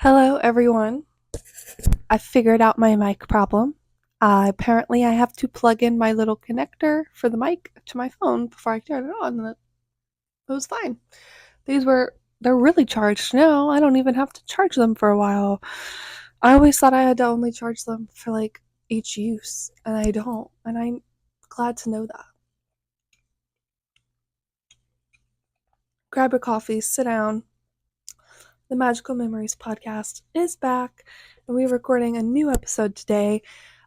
Hello, everyone. I figured out my mic problem. Apparently, I have to plug in my little connector for the mic to my phone before I turn it on, and it was fine. They're really charged now. I don't even have to charge them for a while. I always thought I had to only charge them for like each use, and I don't, and I'm glad to know that. Grab your coffee, sit down. The Magical Memories podcast is back, and we're recording a new episode today.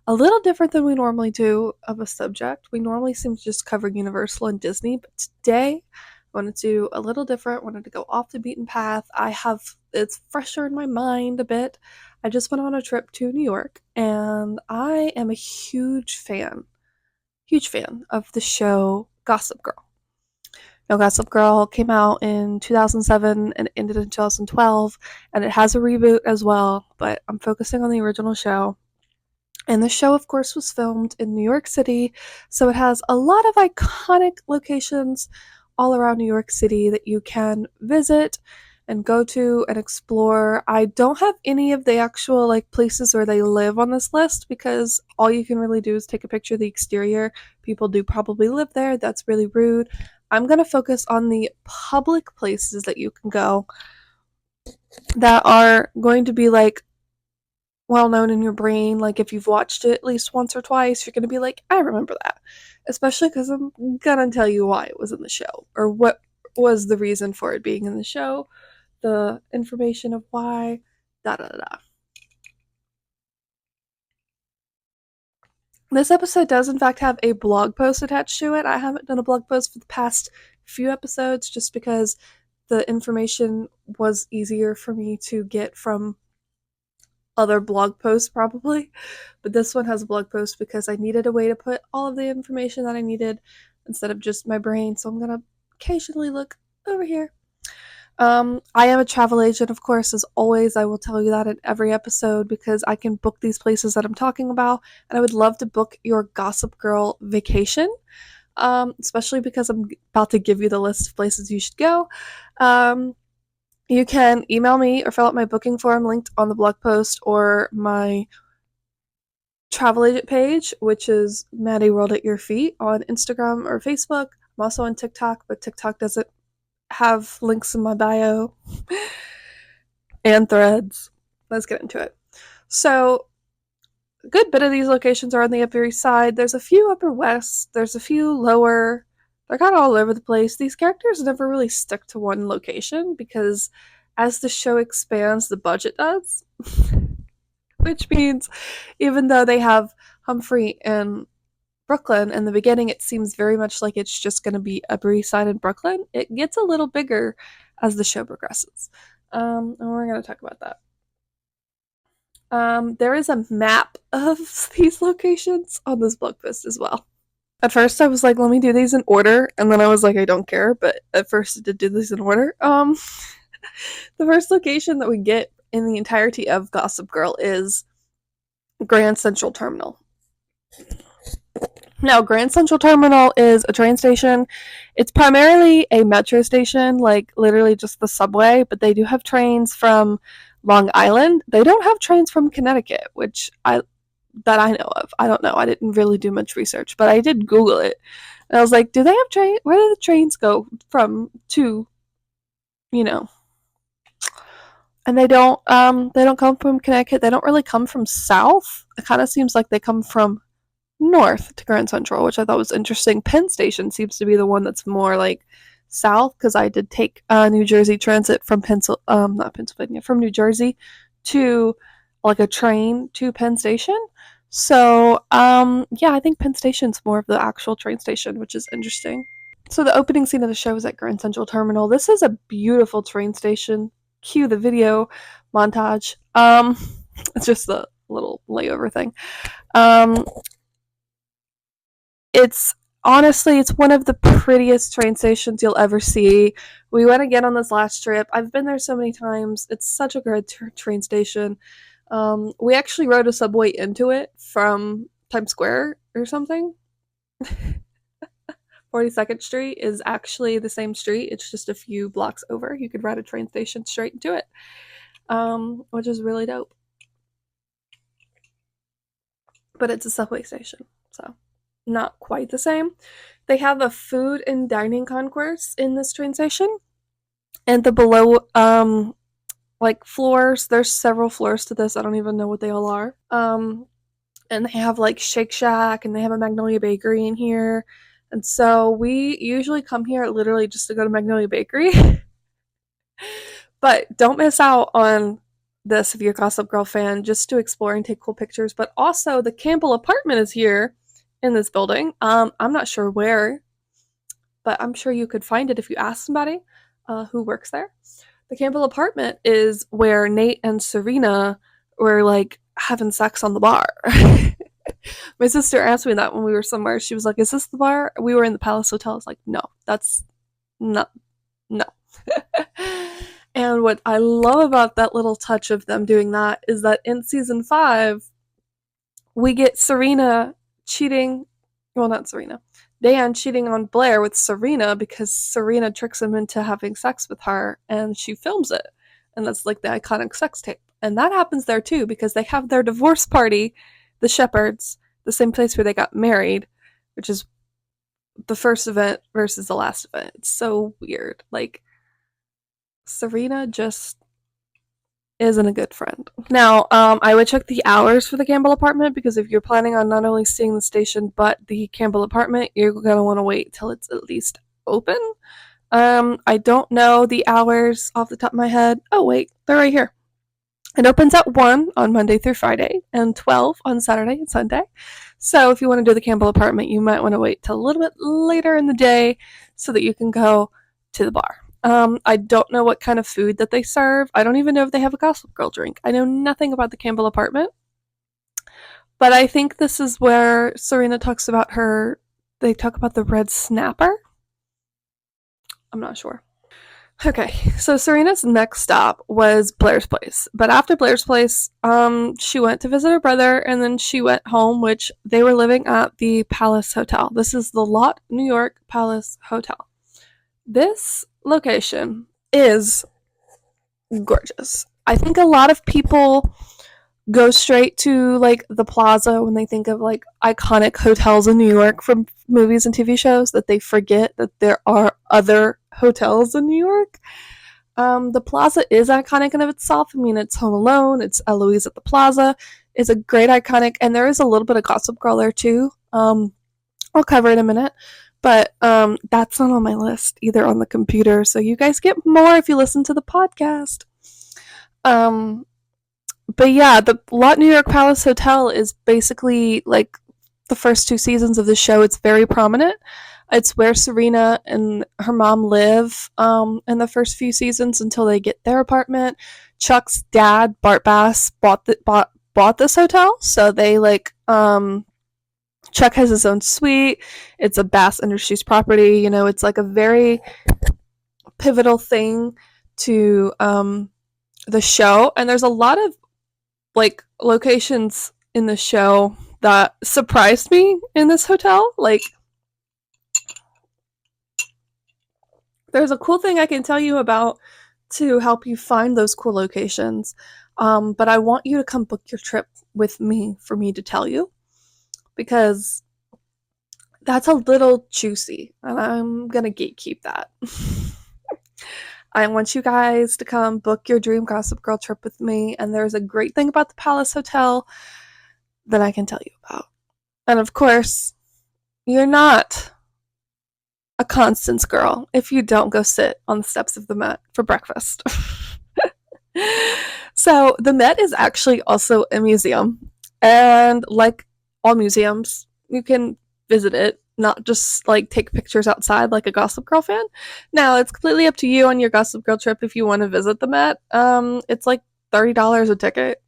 A little different than we normally do of a subject. We normally seem to just cover Universal and Disney, but today I wanted to do a little different, wanted to go off the beaten path. It's fresher in my mind a bit. I just went on a trip to New York, and I am a huge fan of the show Gossip Girl. Now, Gossip Girl came out in 2007 and ended in 2012, and it has a reboot as well, but I'm focusing on the original show. And the show, of course, was filmed in New York City, so it has a lot of iconic locations all around New York City that you can visit and go to and explore. I don't have any of the actual places where they live on this list because all you can really do is take a picture of the exterior. People do probably live there. That's really rude. I'm going to focus on the public places that you can go that are going to be well known in your brain. Like if you've watched it at least once or twice, you're going to be like, I remember that. Especially because I'm going to tell you why it was in the show or what was the reason for it being in the show, the information of why, da da da. This episode does in fact have a blog post attached to it. I haven't done a blog post for the past few episodes just because the information was easier for me to get from other blog posts probably, but this one has a blog post because I needed a way to put all of the information that I needed instead of just my brain, so I'm gonna occasionally look over here. I am a travel agent, of course, as always. I will tell you that in every episode because I can book these places that I'm talking about, and I would love to book your Gossip Girl vacation, especially because I'm about to give you the list of places you should go. You can email me or fill out my booking form linked on the blog post or my travel agent page, which is Maddie World at Your Feet on Instagram or Facebook. I'm also on TikTok, but TikTok doesn't have links in my bio and threads. Let's get into it. So, a good bit of these locations are on the Upper East Side. There's a few Upper West, there's a few lower. They're kind of all over the place. These characters never really stick to one location because as the show expands, the budget does. Which means even though they have Humphrey in Brooklyn in the beginning, it seems very much like it's just going to be Upper East Side in Brooklyn. It gets a little bigger as the show progresses. And we're going to talk about that. There is a map of these locations on this blog post as well. At first, I was like, let me do these in order, and then I was like, I don't care, but at first, I did do these in order. The first location that we get in the entirety of Gossip Girl is Grand Central Terminal. Now, Grand Central Terminal is a train station. It's primarily a metro station, like literally just the subway, but they do have trains from Long Island. They don't have trains from Connecticut, that I know of. I don't know. I didn't really do much research, but I did Google it. And I was like, do they have train? Where do the trains go from to, you know? And they don't come from Connecticut. They don't really come from south. It kind of seems like they come from north to Grand Central, which I thought was interesting. Penn Station seems to be the one that's more like south because I did take New Jersey Transit from not Pennsylvania, from New Jersey to like a train to Penn Station. So yeah, I think Penn Station's more of the actual train station, which is interesting. So the opening scene of the show is at Grand Central Terminal. This is a beautiful train station. Cue the video montage. It's just a little layover thing. It's honestly, it's one of the prettiest train stations you'll ever see. We went again on this last trip. I've been there so many times. It's such a good train station. We actually rode a subway into it from Times Square or something. 42nd Street is actually the same street. It's just a few blocks over. You could ride a train station straight into it. which is really dope. But it's a subway station, so not quite the same. They have a food and dining concourse in this train station, and the below like floors, there's several floors to this. I don't even know what they all are. And they have like Shake Shack, and they have a Magnolia Bakery in here. And so we usually come here literally just to go to Magnolia Bakery. But don't miss out on this if you're a Gossip Girl fan, just to explore and take cool pictures. But also, the Campbell apartment is here in this building. I'm not sure where, but I'm sure you could find it if you ask somebody who works there. The Campbell apartment is where Nate and Serena were like having sex on the bar. My sister asked me that when we were somewhere. She was like, "Is this the bar?" We were in the Palace Hotel. I was like, "No, that's not, no." And what I love about that little touch of them doing that is that in season 5, we get Serena cheating. Well, not Serena. Dan cheating on Blair with Serena because Serena tricks him into having sex with her, and she films it. And that's like the iconic sex tape. And that happens there too because they have their divorce party, the Shepherds, the same place where they got married, which is the first event versus the last event. It's so weird. Like, Serena just isn't a good friend. Now, I would check the hours for the Campbell apartment because if you're planning on not only seeing the station but the Campbell apartment, you're gonna want to wait till it's at least open. I don't know the hours off the top of my head. Oh wait, they're right here. It opens at 1 on Monday through Friday and 12 on Saturday and Sunday. So if you want to do the Campbell apartment, you might want to wait till a little bit later in the day so that you can go to the bar. I don't know what kind of food that they serve. I don't even know if they have a Gossip Girl drink. I know nothing about the Campbell apartment. But I think this is where Serena talks about they talk about the red snapper. I'm not sure. Okay, so Serena's next stop was Blair's place. But after Blair's place, she went to visit her brother, and then she went home, which they were living at the Palace Hotel. This is the Lot New York Palace Hotel. This location is gorgeous. I think a lot of people go straight to like the Plaza when they think of like iconic hotels in New York from movies and TV shows, that they forget that there are other hotels in New York. The Plaza is iconic in of itself. I mean, it's Home Alone, it's Eloise at the Plaza. It's a great iconic, and there is a little bit of Gossip Girl there too. I'll cover it in a minute. But that's not on my list either on the computer, so you guys get more if you listen to the podcast. But yeah, the Lot New York Palace Hotel is basically like the first 2 seasons of the show. It's very prominent. It's where Serena and her mom live in the first few seasons until they get their apartment. Chuck's dad, Bart Bass, bought this hotel, so they like Chuck has his own suite. It's a Bass Industries property. You know, it's like a very pivotal thing to the show. And there's a lot of like locations in the show that surprised me in this hotel. Like, there's a cool thing I can tell you about to help you find those cool locations. But I want you to come book your trip with me for me to tell you, because that's a little juicy, and I'm gonna gatekeep that. I want you guys to come book your dream Gossip Girl trip with me, and there's a great thing about the Palace Hotel that I can tell you about. And of course, you're not a Constance girl if you don't go sit on the steps of the Met for breakfast. So the Met is actually also a museum, and like all museums, you can visit it, not just like take pictures outside like a Gossip Girl fan. Now, it's completely up to you on your Gossip Girl trip if you want to visit the Met. It's like $30 a ticket.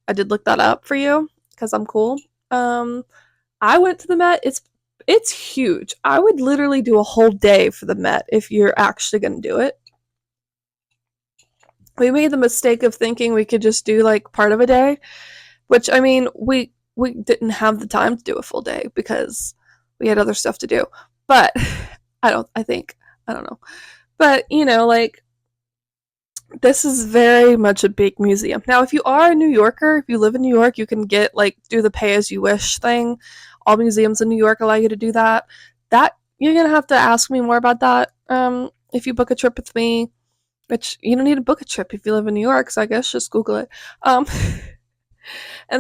I did look that up for you because I'm cool. I went to the Met. It's huge. I would literally do a whole day for the Met if you're actually going to do it. We made the mistake of thinking we could just do like part of a day, which, I mean, we didn't have the time to do a full day because we had other stuff to do. But I don't know. But, you know, like, This is very much a big museum. Now, if you are a New Yorker, if you live in New York, you can get like do the pay as you wish thing. All museums in New York allow you to do that. That you're gonna have to ask me more about that. If you book a trip with me, which you don't need to book a trip if you live in New York, so I guess just Google it. And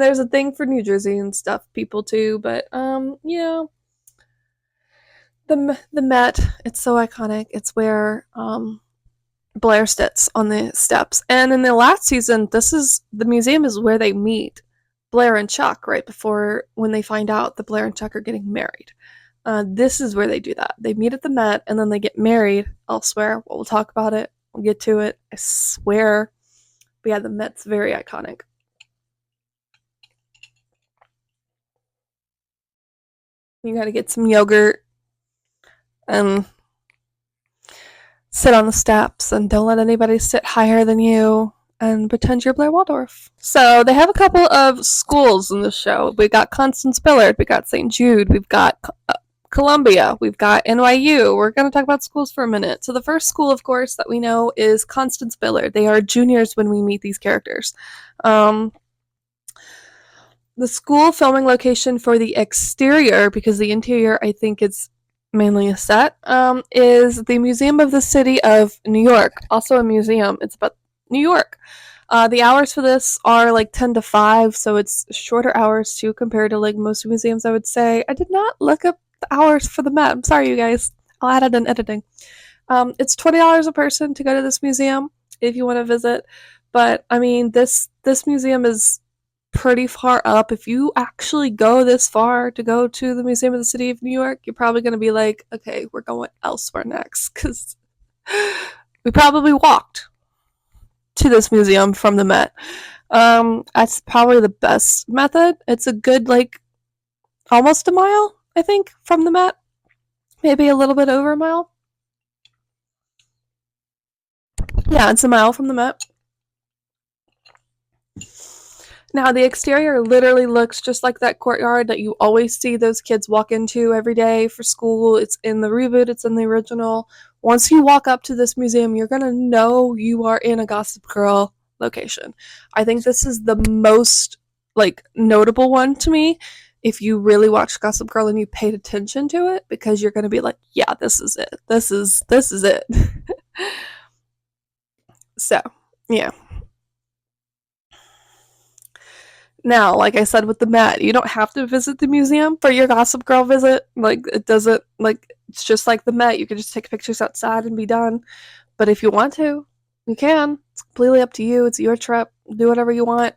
there's a thing for New Jersey and stuff people too, but yeah, the Met, it's so iconic. It's where Blair sits on the steps. And in the last season, this is the museum is where they meet Blair and Chuck right before when they find out that Blair and Chuck are getting married. This is where they do that. They meet at the Met and then they get married elsewhere. We'll talk about it. We'll get to it. I swear. But yeah, the Met's very iconic. You gotta get some yogurt and sit on the steps and don't let anybody sit higher than you and pretend you're Blair Waldorf. So they have a couple of schools in the show. We got Constance Billard, we got St. Jude, we've got Columbia, we've got NYU. We're going to talk about schools for a minute. So the first school, of course, that we know is Constance Billard. They are juniors when we meet these characters. The school filming location for the exterior, because the interior I think is mainly a set, is the Museum of the City of New York. Also a museum. It's about New York. The hours for this are like 10 to 5, so it's shorter hours too compared to like most museums, I would say. I did not look up the hours for the Met. I'm sorry, you guys. I'll add it in editing. It's $20 a person to go to this museum if you want to visit. But I mean, this museum is pretty far up. If you actually go this far to go to the Museum of the City of New York, you're probably going to be like, okay, we're going elsewhere next, because we probably walked to this museum from the Met. That's probably the best method. It's a good, like, almost a mile, I think, from the Met. Maybe a little bit over a mile. Yeah, it's a mile from the Met. Now, the exterior literally looks just like that courtyard that you always see those kids walk into every day for school. It's in the reboot, it's in the original. Once you walk up to this museum, you're going to know you are in a Gossip Girl location. I think this is the most like notable one to me if you really watched Gossip Girl and you paid attention to it, because you're going to be like, yeah, this is it. This is it. So, yeah. Now, like I said with the Met, you don't have to visit the museum for your Gossip Girl visit. Like, it doesn't, like, it's just like the Met. You can just take pictures outside and be done. But if you want to, you can. It's completely up to you. It's your trip. Do whatever you want.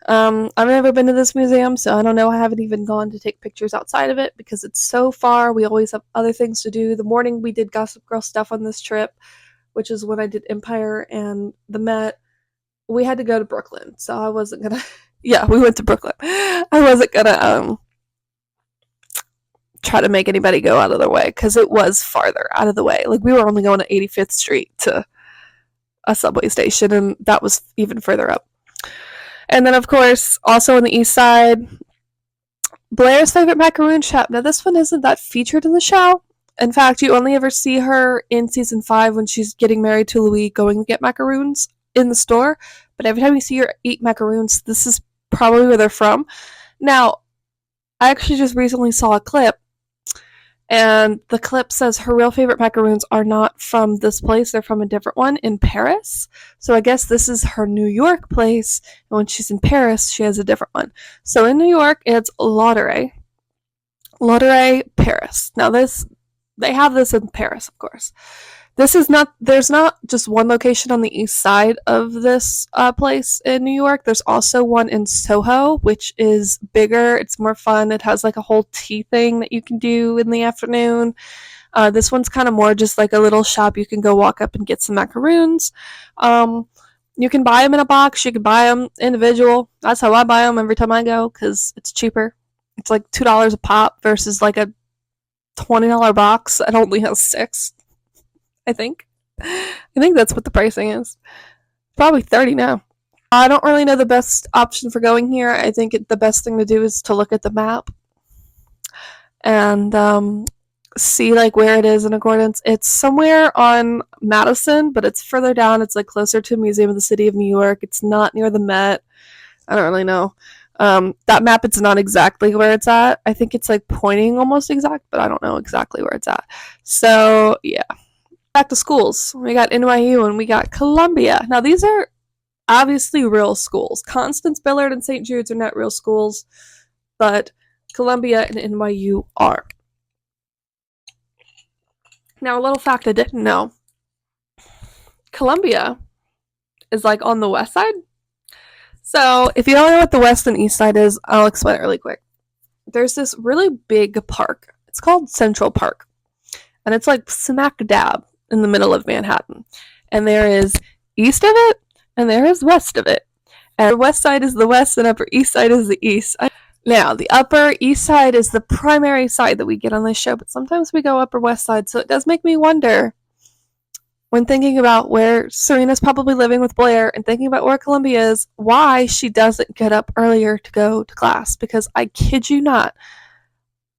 I've never been to this museum, so I don't know. I haven't even gone to take pictures outside of it because it's so far. We always have other things to do. The morning we did Gossip Girl stuff on this trip, which is when I did Empire and the Met, we had to go to Brooklyn, so I wasn't gonna. Yeah, we went to Brooklyn. I wasn't gonna try to make anybody go out of their way because it was farther out of the way. Like, we were only going to 85th Street to a subway station, and that was even further up. And then, of course, also on the east side, Blair's favorite macaroon shop. Now, this one isn't that featured in the show. In fact, you only ever see her in season 5 when she's getting married to Louis, going to get macaroons in the store. But every time you see her eat macaroons, this is probably where they're from. Now, I actually just recently saw a clip, and the clip says her real favorite macaroons are not from this place, they're from a different one in Paris. So I guess this is her New York place, and when she's in Paris, she has a different one. So in New York, it's Ladurée. Ladurée, Paris. Now they have this in Paris, of course. There's not just one location on the east side of this place in New York. There's also one in Soho, which is bigger. It's more fun. It has like a whole tea thing that you can do in the afternoon. This one's kind of more just like a little shop. You can go walk up and get some macaroons. You can buy them in a box. You can buy them individual. That's how I buy them every time I go because it's cheaper. It's like $2 a pop versus like a $20 box that only has 6. I think that's what the pricing is. Probably 30 now. I don't really know the best option for going here. I think the best thing to do is to look at the map. And see like where it is in accordance. It's somewhere on Madison, but it's further down. It's like closer to Museum of the City of New York. It's not near the Met. I don't really know. That map, it's not exactly where it's at. I think it's like pointing almost exact, but I don't know exactly where it's at. So yeah, back to schools. We got NYU and we got Columbia. Now these are obviously real schools. Constance, Billard, and St. Jude's are not real schools, but Columbia and NYU are. Now, a little fact I didn't know. Columbia is like on the west side. So, if you don't know what the west and east side is, I'll explain it really quick. There's this really big park. It's called Central Park. And it's like smack dab in the middle of Manhattan. And there is east of it, and there is west of it. And the west side is the west, and upper east side is the east. Now, the upper east side is the primary side that we get on this show, but sometimes we go upper west side, so it does make me wonder, when thinking about where Serena's probably living with Blair and thinking about where Columbia is, why she doesn't get up earlier to go to class. Because I kid you not,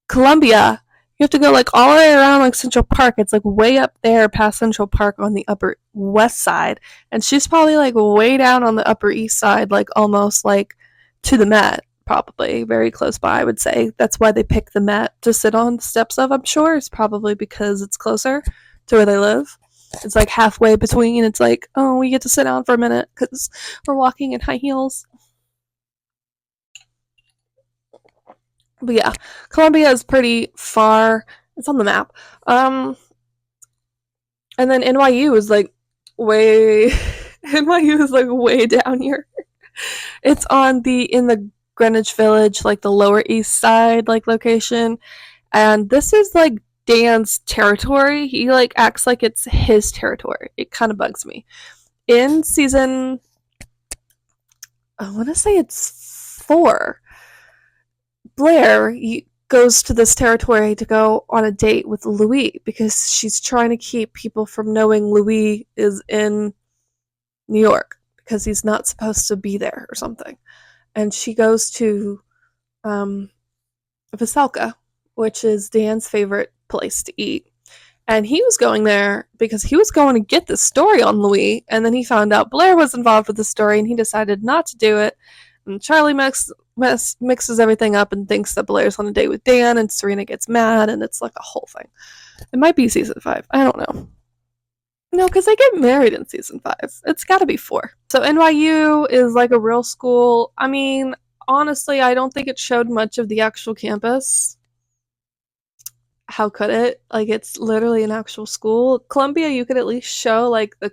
Columbia, you have to go like all the way around like Central Park. It's like way up there past Central Park on the upper west side, and she's probably like way down on the upper east side, like almost like to the Met. Probably very close by, I would say. That's why they pick the Met to sit on the steps of, I'm sure. It's probably because it's closer to where they live. It's like halfway between. It's like, oh, we get to sit down for a minute because we're walking in high heels. But yeah, Columbia is pretty far. It's on the map. And then NYU is like way NYU is like way down here. It's in the Greenwich Village, like the Lower East Side like location. And this is like Dan's territory. He like acts like it's his territory. It kind of bugs me. In season, I want to say it's 4, Blair goes to this territory to go on a date with Louis because she's trying to keep people from knowing Louis is in New York because he's not supposed to be there or something. And she goes to Veselka, which is Dan's favorite place to eat. And he was going there because he was going to get the story on Louis, and then he found out Blair was involved with the story, and he decided not to do it. And Charlie mixes everything up and thinks that Blair's on a date with Dan, and Serena gets mad, and it's like a whole thing. It might be season 5. I don't know. No, because they get married in season 5. It's got to be 4. So NYU is like a real school. I mean, honestly, I don't think it showed much of the actual campus. How could it? Like, it's literally an actual school. Columbia, you could at least show like the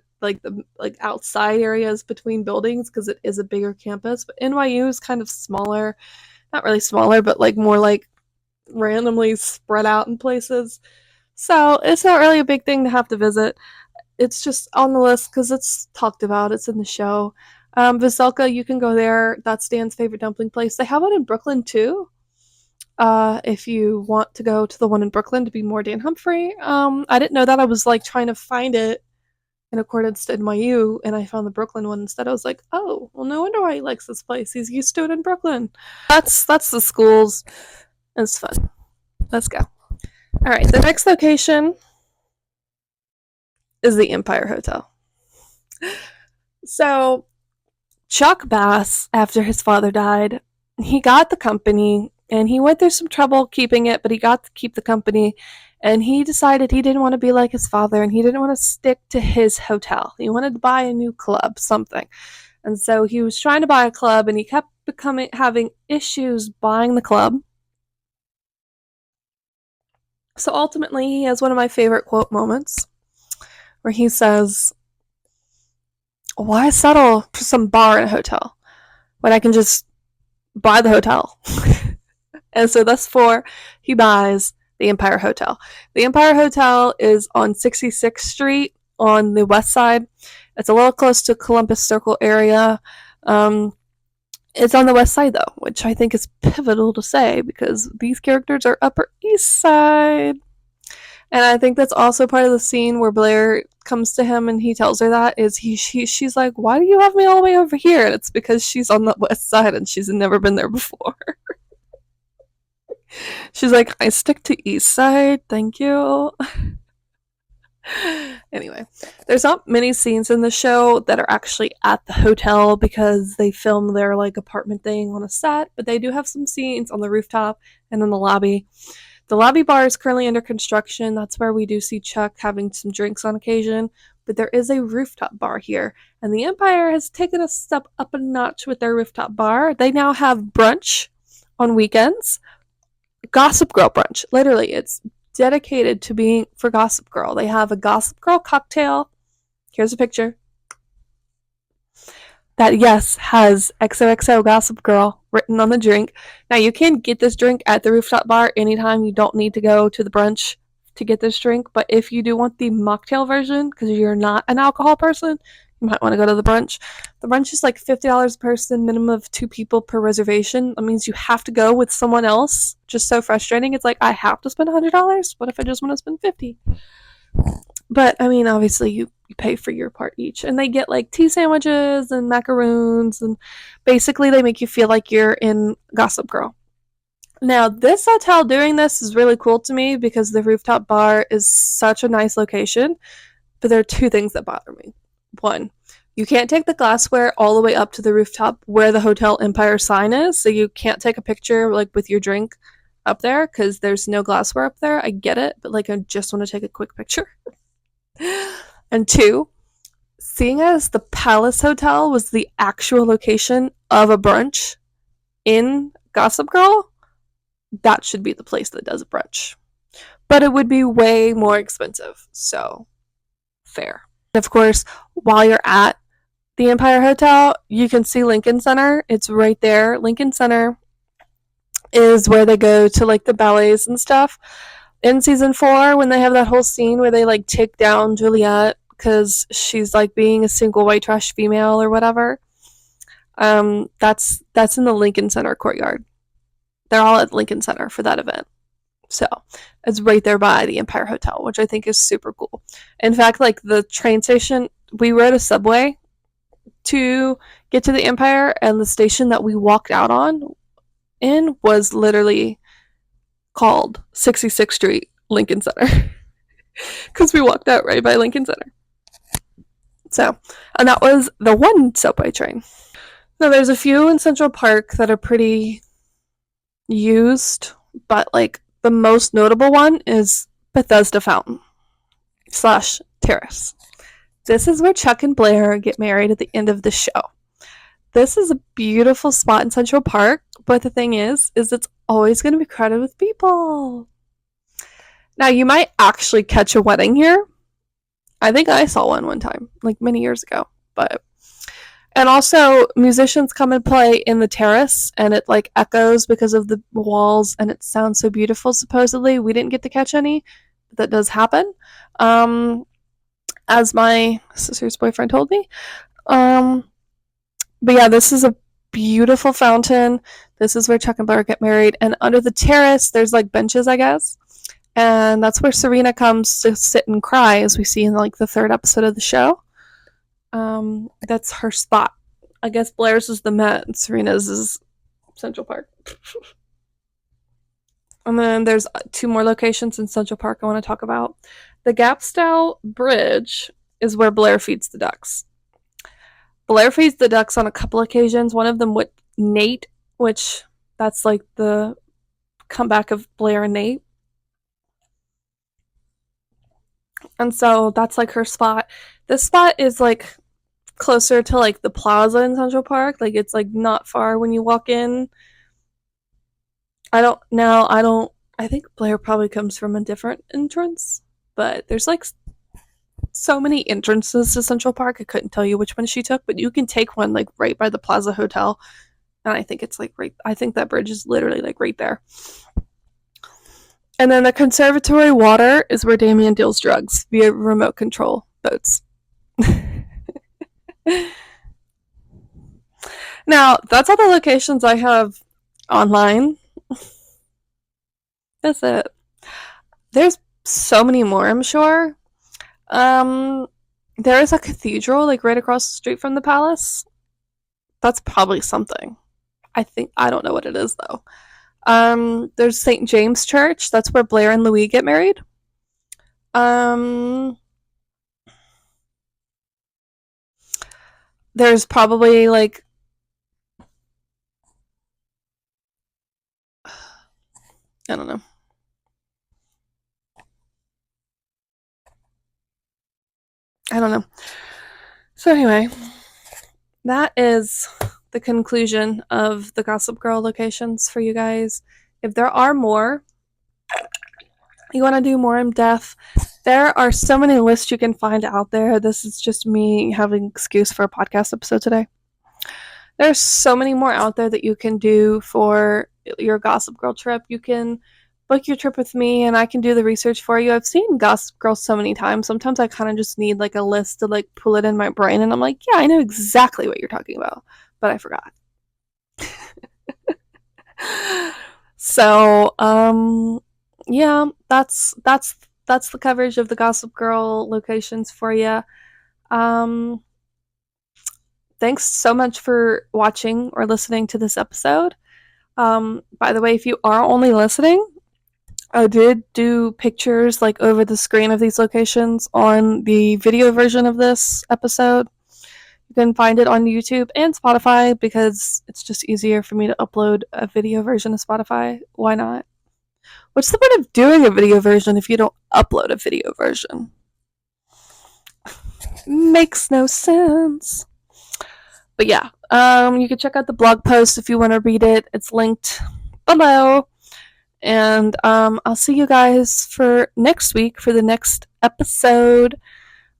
outside areas between buildings because it is a bigger campus. But NYU is kind of smaller, not really smaller, but like more like randomly spread out in places. So it's not really a big thing to have to visit. It's just on the list because it's talked about. It's in the show. Veselka, you can go there. That's Dan's favorite dumpling place. They have one in Brooklyn too. If you want to go to the one in Brooklyn to be more Dan Humphrey. I didn't know that. I was like trying to find it in accordance to NYU, and I found the Brooklyn one instead. I was like, oh, well, no wonder why he likes this place. He's used to it in Brooklyn. That's the schools. It's fun. Let's go. All right, the next location is the Empire Hotel. So, Chuck Bass, after his father died, he got the company, and he went through some trouble keeping it, but he got to keep the company, and he decided he didn't want to be like his father, and he didn't want to stick to his hotel. He wanted to buy a new club, something. And so he was trying to buy a club, and he kept having issues buying the club. So ultimately, he has one of my favorite quote moments, where he says, why settle for some bar in a hotel when I can just buy the hotel? And so thus far, he buys the Empire Hotel. The Empire Hotel is on 66th Street on the west side. It's a little close to Columbus Circle area. It's on the west side, though, which I think is pivotal to say because these characters are Upper East Side. And I think that's also part of the scene where Blair comes to him and he tells her that is she's like, why do you have me all the way over here? And it's because she's on the west side and she's never been there before. She's like, I stick to East Side, thank you. Anyway, there's not many scenes in the show that are actually at the hotel because they film their like apartment thing on a set, but they do have some scenes on the rooftop and in the lobby. The lobby bar is currently under construction. That's where we do see Chuck having some drinks on occasion, but there is a rooftop bar here, and the Empire has taken a step up a notch with their rooftop bar. They now have brunch on weekends. Gossip Girl brunch. Literally, it's dedicated to being for Gossip Girl. They have a Gossip Girl cocktail. Here's a picture. That, yes, has XOXO Gossip Girl written on the drink. Now, you can get this drink at the rooftop bar anytime. You don't need to go to the brunch to get this drink. But if you do want the mocktail version, because you're not an alcohol person, you might want to go to the brunch. The brunch is like $50 a person, minimum of 2 people per reservation. That means you have to go with someone else. Just so frustrating. It's like, I have to spend $100. What if I just want to spend $50? But, I mean, obviously, you pay for your part each. And they get, like, tea sandwiches and macaroons. And basically, they make you feel like you're in Gossip Girl. Now, this hotel doing this is really cool to me because the rooftop bar is such a nice location. But there are 2 things that bother me. 1, you can't take the glassware all the way up to the rooftop where the Hotel Empire sign is. So you can't take a picture, like, with your drink up there because there's no glassware up there. I get it. But, like, I just want to take a quick picture. And 2, seeing as the Palace Hotel was the actual location of a brunch in Gossip Girl, that should be the place that does a brunch. But it would be way more expensive, so fair. Of course, while you're at the Empire Hotel, you can see Lincoln Center. It's right there. Lincoln Center is where they go to like the ballets and stuff. In season 4, when they have that whole scene where they like take down Juliet because she's like being a single white trash female or whatever, that's in the Lincoln Center courtyard. They're all at Lincoln Center for that event. So it's right there by the Empire Hotel, which I think is super cool. In fact, like the train station, we rode a subway to get to the Empire, and the station that we walked out on in was literally called 66th Street Lincoln Center because we walked out right by Lincoln Center. So, and that was the one subway train. Now, there's a few in Central Park that are pretty used, but like the most notable one is Bethesda Fountain / Terrace. This is where Chuck and Blair get married at the end of the show. This is a beautiful spot in Central Park, but the thing is it's always going to be crowded with people. Now, you might actually catch a wedding here. I think I saw one time, like many years ago. And also, musicians come and play in the terrace, and it like echoes because of the walls, and it sounds so beautiful, supposedly. We didn't get to catch any, but that does happen. As my sister's boyfriend told me. But yeah, this is a beautiful fountain. This is where Chuck and Blair get married. And under the terrace, there's like benches, I guess. And that's where Serena comes to sit and cry, as we see in like the 3rd episode of the show. That's her spot. I guess Blair's is the Met and Serena's is Central Park. And then there's 2 more locations in Central Park I want to talk about. The Gapstyle Bridge is where Blair feeds the ducks. Blair feeds the ducks on a couple occasions. One of them with Nate, which that's like the comeback of Blair and Nate. And so that's like her spot. This spot is like closer to like the plaza in Central Park. Like it's like not far when you walk in. I think Blair probably comes from a different entrance, but there's like so many entrances to Central Park. I couldn't tell you which one she took, but you can take one like right by the Plaza Hotel. And I think it's like I think that bridge is literally like right there. And then the conservatory water is where Damien deals drugs via remote control boats. Now, that's all the locations I have online. That's it. There's so many more, I'm sure. There is a cathedral like right across the street from the palace. That's probably something. I don't know what it is though. There's St. James Church. That's where Blair and Louis get married. There's probably like I don't know. I don't know. So anyway, that is the conclusion of the Gossip Girl locations for you guys. If there are more, you want to do more in depth, there are so many lists you can find out there. This is just me having an excuse for a podcast episode today. There's so many more out there that you can do for your Gossip Girl trip. You can book your trip with me and I can do the research for you. I've seen Gossip Girl so many times. Sometimes I kind of just need like a list to like pull it in my brain and I'm like, yeah, I know exactly what you're talking about, but I forgot. So, yeah, that's the coverage of the Gossip Girl locations for you. Um, Thanks so much for watching or listening to this episode. By the way, if you are only listening, I did do pictures like over the screen of these locations on the video version of this episode. You can find it on YouTube and Spotify because it's just easier for me to upload a video version of Spotify. Why not? What's the point of doing a video version if you don't upload a video version? Makes no sense. But yeah, you can check out the blog post if you want to read it. It's linked below. And I'll see you guys for next week for the next episode.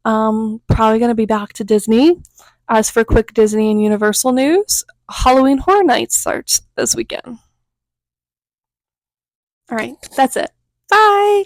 Probably going to be back to Disney. As for quick Disney and Universal news, Halloween Horror Nights starts this weekend. All right, that's it. Bye!